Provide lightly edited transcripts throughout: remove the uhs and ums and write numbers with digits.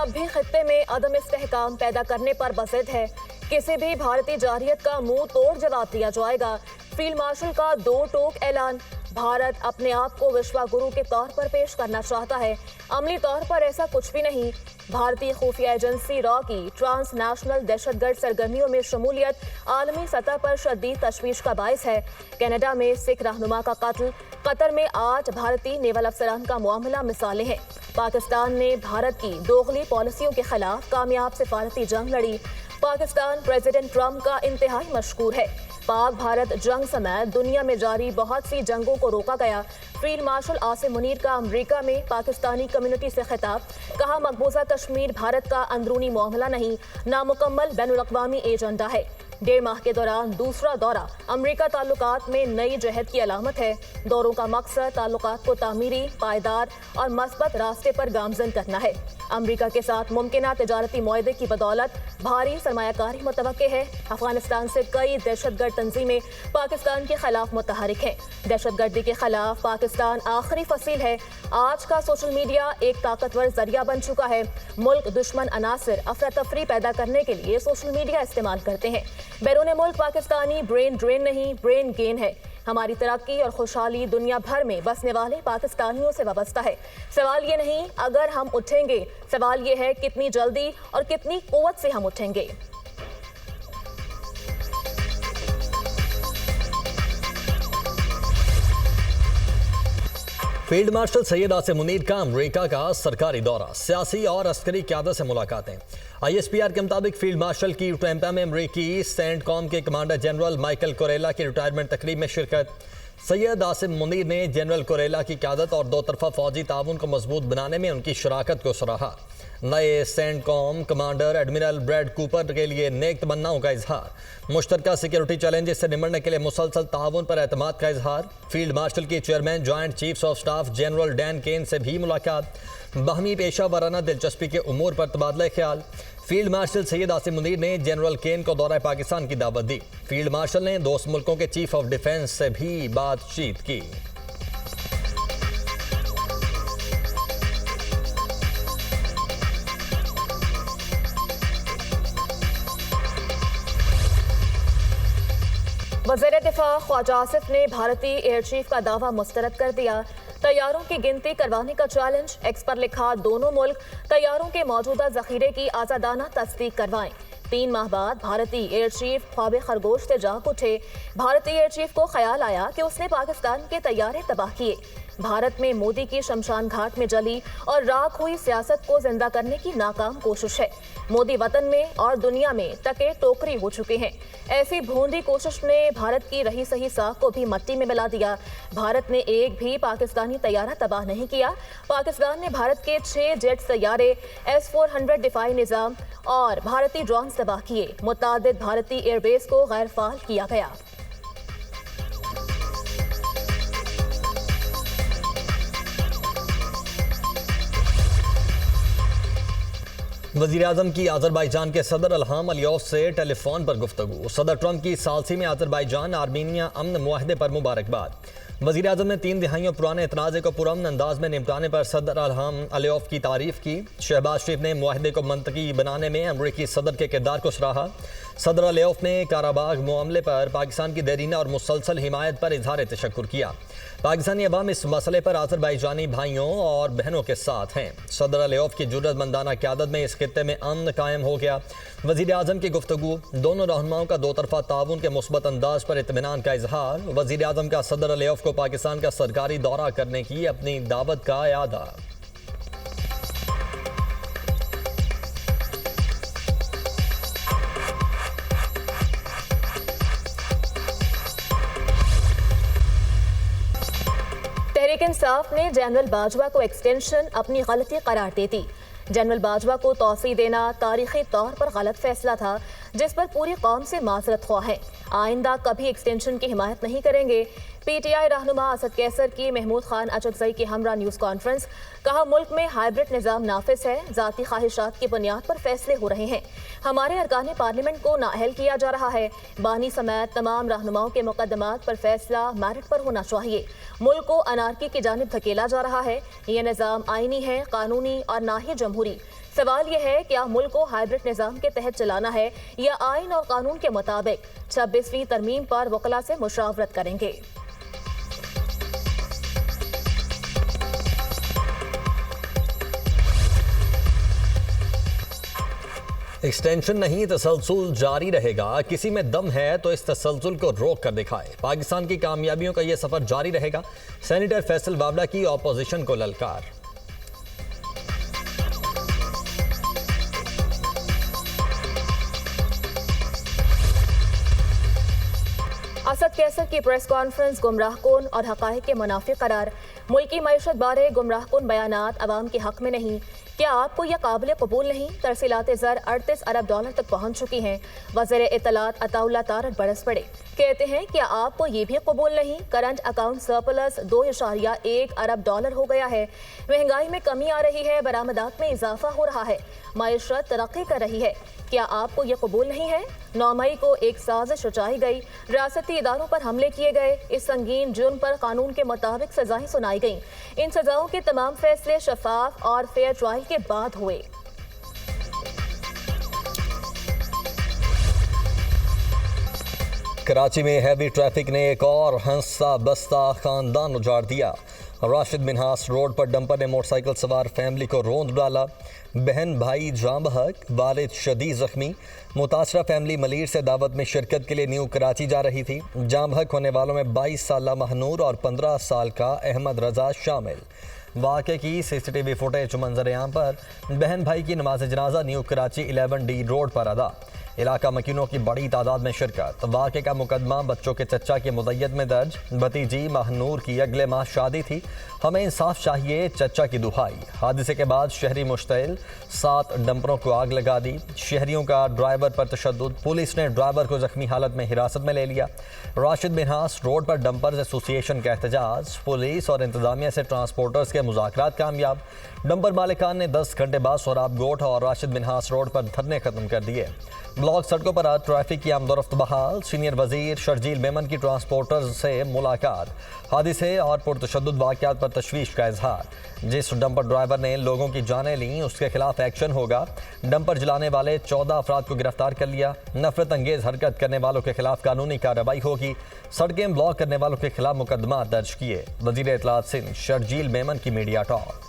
अब भी खित्ते में अदम इस्तेहकाम पैदा करने पर बसित है। किसी भी भारतीय जारहियत का मुंह तोड़ जवाब दिया जाएगा। फील्ड मार्शल का दो टोक ऐलान। भारत अपने आप को विश्वगुरु के तौर पर पेश करना चाहता है, अमली तौर पर ऐसा कुछ भी नहीं। भारतीय खुफिया एजेंसी रॉ की ट्रांसनेशनल दहशतगर्द सरगर्मियों में शमूलियत आलमी सतह पर शदीद तशवीश का बायस है। कनाडा में सिख रहनुमा का कत्ल, कतर में आज भारतीय नेवल अफसरान का मामला मिसालें हैं। पाकिस्तान ने भारत की दोगली पॉलिसियों के खिलाफ कामयाब सिफारती जंग लड़ी। पाकिस्तान प्रेसिडेंट ट्रंप का इंतहाई मशकूर है। पाक भारत जंग समेत दुनिया में जारी बहुत सी जंगों को रोका गया। फील्ड मार्शल आसिम मुनीर का अमेरिका में पाकिस्तानी कम्युनिटी से खिताब, कहा मकबूजा कश्मीर भारत का अंदरूनी मामला नहीं, नामुकम्मल बैनुल-अक़वामी एजेंडा है। 1.5 माह के दौरान दूसरा दौरा अमेरिका ताल्लुकात में नई जहद की अलामत है। दौरों का मकसद ताल्लुकात को तामीरी, पायदार और मस्बत रास्ते पर गामजन करना है। अमेरिका के साथ मुमकिना तिजारती मुआहदे की बदौलत भारी सरमायाकारी मुतवक्के है। अफगानिस्तान से कई दहशतगर्द तंजीमें पाकिस्तान के खिलाफ मुतहरिक हैं। दहशतगर्दी के खिलाफ पाकिस्तान आखिरी फसील है। आज का सोशल मीडिया एक ताकतवर जरिया बन चुका है। मुल्क दुश्मन अनासिर अफरा तफरी पैदा करने के लिए सोशल मीडिया इस्तेमाल करते हैं। बैरून मुल्क पाकिस्तानी ब्रेन ड्रेन नहीं, ब्रेन गेन है। हमारी तरक्की और खुशहाली दुनिया भर में बसने वाले पाकिस्तानियों से वाबस्ता है। सवाल ये नहीं अगर हम उठेंगे, सवाल ये है कितनी जल्दी और कितनी कुव्वत से हम उठेंगे। फील्ड मार्शल सैयद आसिम मुनीर का अमेरिका का सरकारी दौरा, सियासी और अस्करी क़यादत से मुलाकातें। ISPR के मुताबिक फील्ड मार्शल की टैंपा में अमरीकी सेंटकॉम के कमांडर जनरल माइकल कोरेला की रिटायरमेंट तकरीब में शिरकत। सैयद आसिम मुनीर ने जनरल कोरेला की क़यादत और दो तरफा फौजी ताउन को मजबूत बनाने में उनकी शराकत को सराहा। नए CENTCOM commander admiral Brad Cooper के लिए नेक तमन्नाओं का इजहार। मुश्तरका सिक्योरिटी चैलेंजेस से निमटने के लिए मुसलसल ताउन पर एतमाद का इजहार। फील्ड मार्शल की chairman joint chiefs of staff general Dan Caine से भी मुलाकात। बाहमी पेशा वाराना दिलचस्पी के उमूर पर तबादला ख्याल। फील्ड मार्शल सैयद आसिम मुनीर ने जनरल केन को दौरा पाकिस्तान की दावत दी। फील्ड मार्शल ने दोस्त मुल्कों के चीफ ऑफ डिफेंस से भी बातचीत की। वज़ीर दिफा ख्वाजा आसिफ ने भारतीय एयर चीफ का दावा मुस्तरद कर दिया। तैयारों की गिनती करवाने का चैलेंज, एक्स पर लिखा दोनों मुल्क तैयारों के मौजूदा जखीरे की आज़ादाना तस्दीक करवाएं। 3 माह बाद भारतीय एयर चीफ ख्वाब खरगोश से जाग उठे। भारतीय एयर चीफ को ख्याल आया कि उसने पाकिस्तान के तैयारे तबाह किए। भारत में मोदी की शमशान घाट में जली और राख हुई सियासत को जिंदा करने की नाकाम कोशिश है। मोदी वतन में और दुनिया में टके टोकरी हो चुके हैं। ऐसी भूंदी कोशिश ने भारत की रही सही साख को भी मट्टी में मिला दिया। भारत ने एक भी पाकिस्तानी तैयारा तबाह नहीं किया। पाकिस्तान ने भारत के 6 जेट तैयारे, S-400 दिफाई निज़ाम और भारतीय ड्रोन तबाह किए। मुतादिद भारतीय एयरबेस को गैर फाल किया गया। वज़ीर आज़म की अज़रबाईजान के सदर इल्हाम अलियव से टेलीफोन पर गुफ्तगू। सदर ट्रंप की सालसी में अज़रबाईजान आर्मीनिया अमन मुआहदे पर मुबारकबाद। वज़ीर आज़म ने 3 दिहाइयों पुराने इतनाज़े को पुरअमन अंदाज में निपटाने पर सदर इल्हाम अलियव की तारीफ की। शहबाज शरीफ ने मुआहदे को मंतकी बनाने में अमरीकी सदर के किरदार को सराहा। सदर अलियव ने काराबाग मामले पर पाकिस्तान की देरीना और मुसलसल हिमायत पर इजहार तशक्कुर किया। पाकिस्तानी अवाम इस मसले पर अज़रबाईजानी भाइयों और बहनों के साथ हैं। सदर अलियव की जुर्रतमंदाना क़यादत में इस खित्ते में अमन कायम हो गया। वज़ीर आज़म की गुफ्तगू, दोनों रहनुमाओं का दो तरफा ताउन के मुस्बत अंदाज पर इत्मीनान का इजहार। वज़ीर आज़म का सदर अलियव को पाकिस्तान का सरकारी दौरा करने की अपनी दावत का यादा। तहरीक इंसाफ ने जनरल बाजवा को एक्सटेंशन अपनी गलती करार दे दी। जनरल बाजवा को तौसी देना तारीखी तौर पर गलत फैसला था, जिस पर पूरी कौम से माजरत ख्वाह है। आइंदा कभी एक्सटेंशन की हिमायत नहीं करेंगे। PTI रहनुमा असद कैसर की महमूद खान अचकजई की हमरा न्यूज़ कॉन्फ्रेंस, कहा मुल्क में हाइब्रिड निज़ाम नाफिज है, ज़ाती ख्वाहिशात की बुनियाद पर फैसले हो रहे हैं। हमारे अरकान पार्लियामेंट को नाअहल किया जा रहा है। बानी समेत तमाम रहनुमाओं के मुकदमात पर फैसला मेरिट पर होना चाहिए। मुल्क को अनारकी की जानिब धकेला जा रहा है। यह निज़ाम आइनी है, कानूनी और ना ही जमहूरी। सवाल यह है क्या मुल्क को हाइब्रिड निज़ाम के तहत चलाना है या आइन और कानून के मुताबिक 26वीं तरमीम पर वकला से मुशावरत करेंगे। एक्सटेंशन नहीं, तसलसल जारी रहेगा। किसी में दम है तो इस तसलसल को रोक कर दिखाए। पाकिस्तान की कामयाबियों का यह सफर जारी रहेगा। सेनेटर फैसल बावड़ा की ऑपोजिशन को ललकार। असद कैसर की प्रेस कॉन्फ्रेंस गुमराहकुन और हक़ाइक़ के मुनाफिक करार। मुल्की मईशत बारे गुमराहकुन बयानात अवाम के हक में नहीं। क्या आपको यह काबिल कबूल नहीं? तरसीलात ज़र 38 अरब डॉलर तक पहुँच चुकी हैं। वज़ीर इत्तलात अताउल्लाह तारड़ बरस पड़े, कहते हैं क्या आपको ये भी कबूल नहीं? करंट अकाउंट सरप्लस 2.1 अरब डॉलर हो गया है। महंगाई में कमी आ रही है, बरामदात में इजाफा हो रहा है, मईशत तरक्की कर रही है। क्या आपको ये कबूल नहीं है? 9 मई को एक साजिश रचाई गई, रियासती इदारों पर हमले किए गए। इस संगीन जुर्म पर कानून के मुताबिक सजाएं सुनाई गईं। इन सजाओं के तमाम फैसले शफाफ और फेयर ट्रायल के बाद हुए। कराची में हैवी ट्रैफिक ने एक और हंसा बस्ता खानदान उजाड़ दिया। राशिद मिन्हास रोड पर डंपर ने मोटरसाइकिल सवार फैमिली को रोंद डाला। बहन भाई जाम बहक, वालिद शदीद जख्मी। मुतासरा फैमिली मलीर से दावत में शिरकत के लिए न्यू कराची जा रही थी। जाम बहक होने वालों में 22 साल महनूर और 15 साल का अहमद रजा शामिल। वाक़े की CCTV फुटेज मंजर-ए-आम पर बहन भाई की नमाज जनाजा न्यू कराची 11D रोड पर अदा। इलाका मकीनों की बड़ी तादाद में शिरकत। वाक़े का मुकदमा बच्चों के चचा के मुदय्यद में दर्ज। भतीजी महनूर की अगले माह शादी थी। हमें इंसाफ चाहिए, चचा की दुहाई। हादसे के बाद शहरी मुश्तइल, 7 डंपरों को आग लगा दी। शहरियों का ड्राइवर पर तशद्दुद, पुलिस ने ड्राइवर को जख्मी हालत में हिरासत में ले लिया। राशिद मिन्हास रोड पर डंपर्स एसोसिएशन का एहतजाज। पुलिस और इंतजामिया से ट्रांसपोर्टर्स के मुज़ाकरात कामयाब। डंपर मालिकान ने 10 घंटे बाद सोहराब गोठ और राशिद मिन्हास रोड पर धरने खत्म कर दिए। ब्लॉक सड़कों पर आज ट्रैफिक की आमदोरफ्त बहाल। सीनियर वजीर शर्जील मेमन की ट्रांसपोर्टर्स से मुलाकात। हादसे और पुरतशद्दुद वाक़यात पर तशवीश का इजहार। जिस डंपर ड्राइवर ने लोगों की जानें लीं उसके खिलाफ एक्शन होगा। डंपर जलाने वाले 14 अफराद को गिरफ्तार कर लिया। नफरत अंगेज हरकत करने वालों के खिलाफ कानूनी कार्रवाई होगी। सड़कें ब्लॉक करने वालों के खिलाफ मुकदमा दर्ज किए। वजीर इत्तलात सिंध शर्जील मेमन की मीडिया टॉक।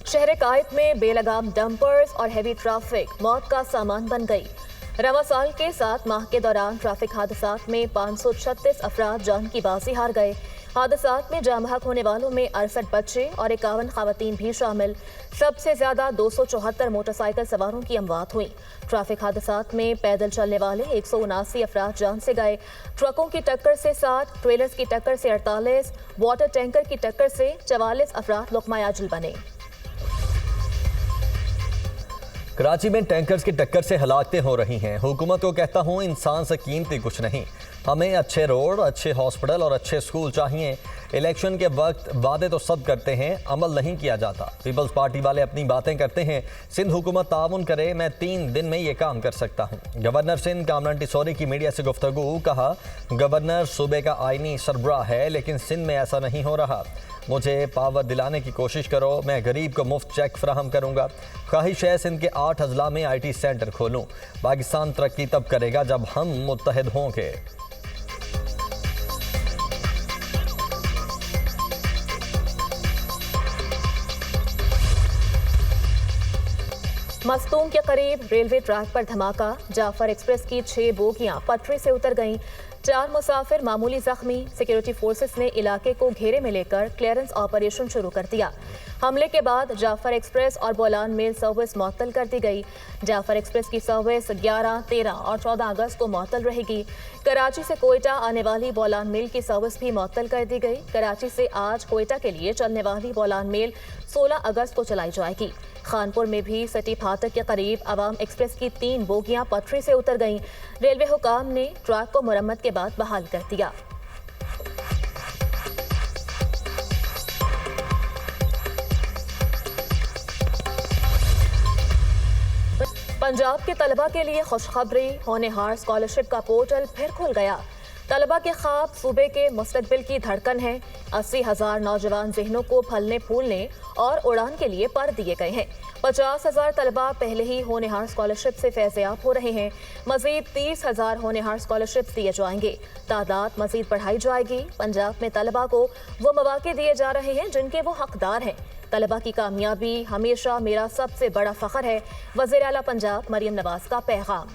शहर कायद में बेलगाम डंपर्स और हैवी ट्रैफिक मौत का सामान बन गई। रवा साल के 7 माह के दौरान ट्रैफिक हादसात में 536 अफराद जान की बाजी हार गए। हादसात में जाम बहक होने वालों में 68 बच्चे और 51 खवातीन भी शामिल। सबसे ज्यादा 274 मोटरसाइकिल सवारों की अमवात हुई। ट्रैफिक हादसात में पैदल चलने वाले 179 अफराद जान से गए। ट्रकों की टक्कर से 7, ट्रेलर्स की टक्कर से 48, वाटर टैंकर की टक्कर से 44 अफराद लुक़मा अजल बने। कराची में टैंकर्स की टक्कर से हलाकतें हो रही हैं। हुकूमत को कहता हूँ इंसान से कीमती कुछ नहीं। हमें अच्छे रोड, अच्छे हॉस्पिटल और अच्छे स्कूल चाहिए। इलेक्शन के वक्त वादे तो सब करते हैं, अमल नहीं किया जाता। पीपल्स पार्टी वाले अपनी बातें करते हैं। सिंध हुकूमत ताउन करे, मैं 3 दिन में ये काम कर सकता हूँ। गवर्नर सिंध कामरान टिसोरी की मीडिया से गुफ्तगू। कहा गवर्नर सूबे का आइनी सरबराह है लेकिन सिंध में ऐसा नहीं हो रहा। मुझे पावर दिलाने की कोशिश करो, मैं गरीब को मुफ्त चेक फराहम करूंगा। ख्वाहिश है सिंध के 8 अजला में IT सेंटर खोलूं। पाकिस्तान तरक्की तब करेगा जब हम मुत्तहिद होंगे। मस्तूम के करीब रेलवे ट्रैक पर धमाका। जाफर एक्सप्रेस की 6 बोगियां पटरी से उतर गईं। 4 मुसाफिर मामूली जख्मी। सिक्योरिटी फोर्सेस ने इलाके को घेरे में लेकर क्लियरेंस ऑपरेशन शुरू कर दिया। हमले के बाद जाफर एक्सप्रेस और बोलान मेल सर्विस मुअत्तल कर दी गई। जाफर एक्सप्रेस की सर्विस 11, 13 और 14 अगस्त को मुअत्तल रहेगी। कराची से कोयटा आने वाली बोलान मेल की सर्विस भी मुअत्तल कर दी गई। कराची से आज कोयटा के लिए चलने वाली बोलान मेल 16 अगस्त को चलाई जाएगी। खानपुर में भी सिटी फाटक के करीब अवाम एक्सप्रेस की 3 बोगियां पटरी से उतर गईं। रेलवे हुकाम ने ट्रैक को मरम्मत के बाद बहाल कर दिया। पंजाब के तलबा के लिए खुशखबरी, होनहार स्कॉलरशिप का पोर्टल फिर खुल गया। तलबा के ख्वाब सूबे के मुस्तकबिल की धड़कन है। 80,000 नौजवान जहनों को फलने फूलने और उड़ान के लिए पर दिए गए हैं। 50,000 तलबा पहले ही होनहार स्कॉलरशिप से फैज़याब हो रहे हैं। मजीद 30,000 होनहार स्कॉलरशिप दिए जाएंगे। तादाद मजीद बढ़ाई जाएगी। पंजाब में तलबा को वो मौके दिए जा रहे हैं जिनके वो हकदार हैं। तलबा की कामयाबी हमेशा मेरा सबसे बड़ा फख्र है। वज़ीर आला पंजाब मरियम नवाज का पैगाम।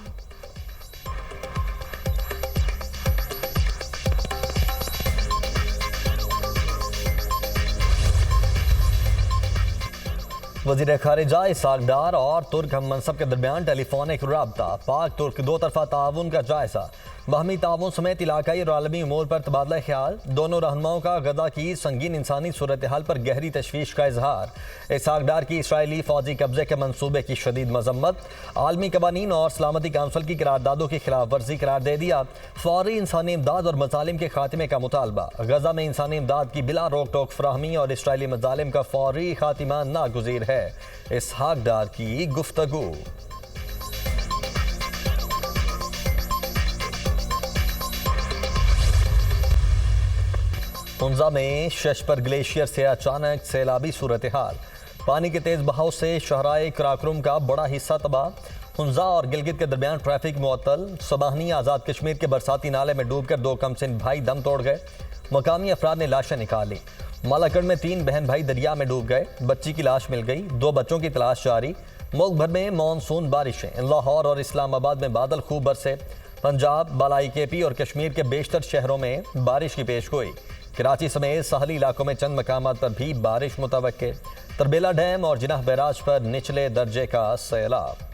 वज़ीर ख़ारिजा इसहाक़ डार और तुर्क हम मनसब के दरमियान टेलीफोनिक राब्ता, पाक तुर्क दो तरफा ताउन का जायजा, बाहमी ताउन समेत इलाकाई और आलमी उमूर पर तबादला ख्याल। दोनों रहनुमाओं का गदा की संगीन इंसानी सूरत हाल पर गहरी तशवीश का इजहार। इसहाक़ डार की इसराइली फौजी कब्जे के मनसूबे की शदीद मजम्मत। आलमी कवानीन और सलामती काउंसिल की करारदादों की खिलाफ वर्जी करार दे दिया। फौरी इंसानी इमदाद और मजालिम के खात्मे का मुतालबा। गजा में इंसानी इमदाद की बिला रोक टोक फराहमी और इसराइली मजालिम का फौरी खात्मा नागुज़ीर है। इसहाक़ डार की गुफ्तगू। हुंजा में शशपर ग्लेशियर से अचानक सैलाबी सूरत हाल। पानी के तेज बहाव से शहराए कराक्रम का बड़ा हिस्सा तबाह। हुंजा और गिलगित के दरमियान ट्रैफिक मुअत्तल। सबाहनी आज़ाद कश्मीर के बरसाती नाले में डूबकर 2 कमसिन भाई दम तोड़ गए। मकामी अफराद ने लाशें निकाली। मालाकड़ में 3 बहन भाई दरिया में डूब गए। बच्ची की लाश मिल गई। 2 बच्चों की तलाश जारी। मुल्क भर में मानसून बारिशें। लाहौर और इस्लामाबाद में बादल खूब बरसे। पंजाब, बालाई केपी और कश्मीर के बेशतर शहरों में बारिश की पेशगोई। कराची समेत साहली इलाकों में चंद मकामात पर भी बारिश मुतवक्के। तरबेला डैम और जिनाह बैराज पर निचले दर्जे का सैलाब।